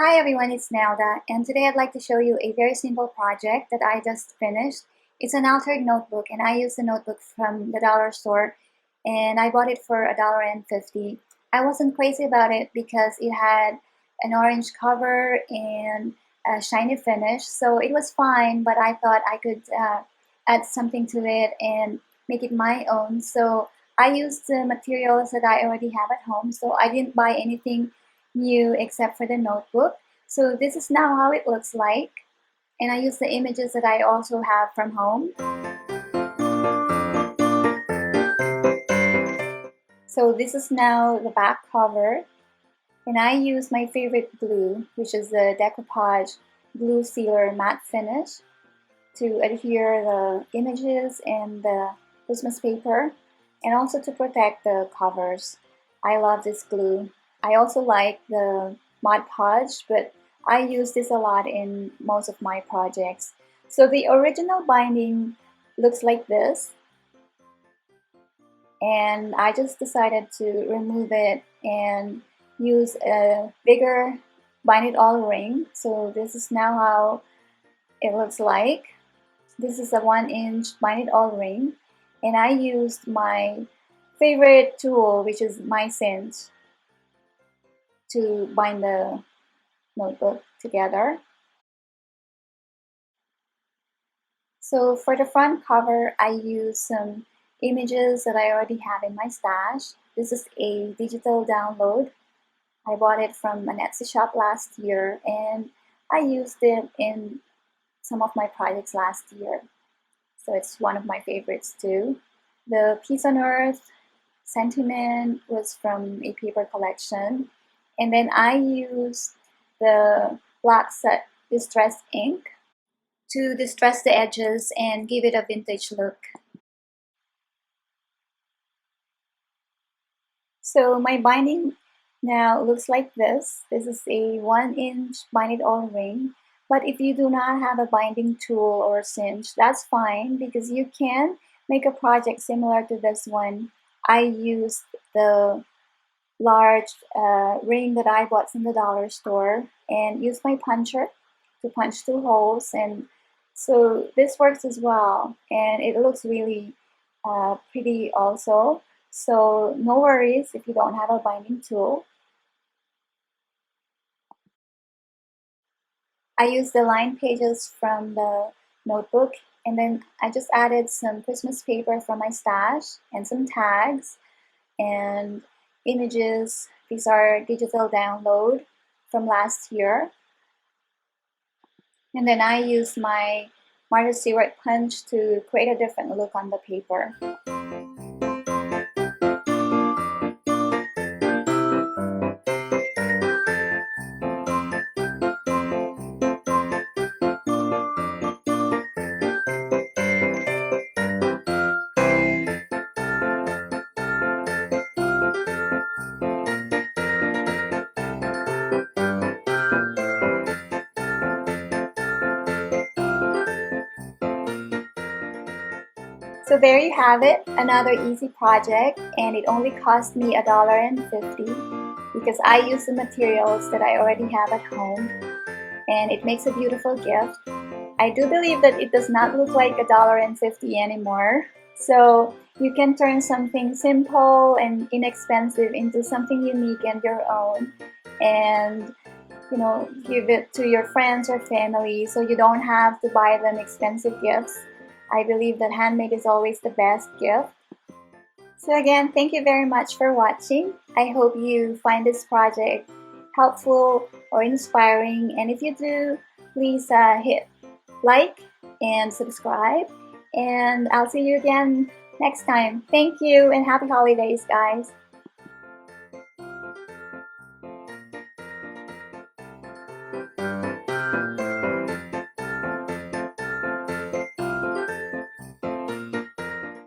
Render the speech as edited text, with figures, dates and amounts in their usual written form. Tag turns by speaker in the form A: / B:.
A: Hi everyone, it's Nelda, and today I'd like to show you a very simple project that I just finished. It's an altered notebook, and I used the notebook from the dollar store, and I bought it for $1.50. I wasn't crazy about it because it had an orange cover and a shiny finish, so it was fine, but I thought I could add something to it and make it my own. So I used the materials that I already have at home, so I didn't buy anything new except for the notebook. So this is now how it looks like, and I use the images that I also have from home. So this is now the back cover, and I use my favorite glue, which is the Decoupage glue sealer matte finish, to adhere the images and the Christmas paper, and also to protect the covers. I love this glue. I also like the podge, but I use this a lot in most of my projects. So the original binding looks like this, and I just decided to remove it and use a bigger bind it all ring. So this is now how it looks like. This is a 1-inch bind it all ring, and I used my favorite tool, which is my cinch, to bind the notebook together. So for the front cover, I use some images that I already have in my stash. This is a digital download. I bought it from an Etsy shop last year, and I used it in some of my projects last year. So it's one of my favorites too. The Peace on Earth sentiment was from a paper collection. And then I used the black set distress ink to distress the edges and give it a vintage look. So my binding now looks like this. This is a 1-inch bind it all ring. But if you do not have a binding tool or cinch, that's fine, because you can make a project similar to this one. I used the large ring that I bought from the dollar store and used my puncher to punch 2 holes, and so this works as well, and it looks really pretty also. So no worries if you don't have a binding tool. I used the line pages from the notebook, and then I just added some Christmas paper from my stash and some tags and images. These are digital download from last year. And then I used my Martha Stewart punch to create a different look on the paper. So there you have it, another easy project, and it only cost me $1.50 because I use the materials that I already have at home, and it makes a beautiful gift. I do believe that it does not look like $1.50 anymore, so you can turn something simple and inexpensive into something unique and your own, and give it to your friends or family so you don't have to buy them expensive gifts. I believe that handmade is always the best gift. So again, thank you very much for watching. I hope you find this project helpful or inspiring, and if you do, please hit like and subscribe, and I'll see you again next time. Thank you, and happy holidays, guys.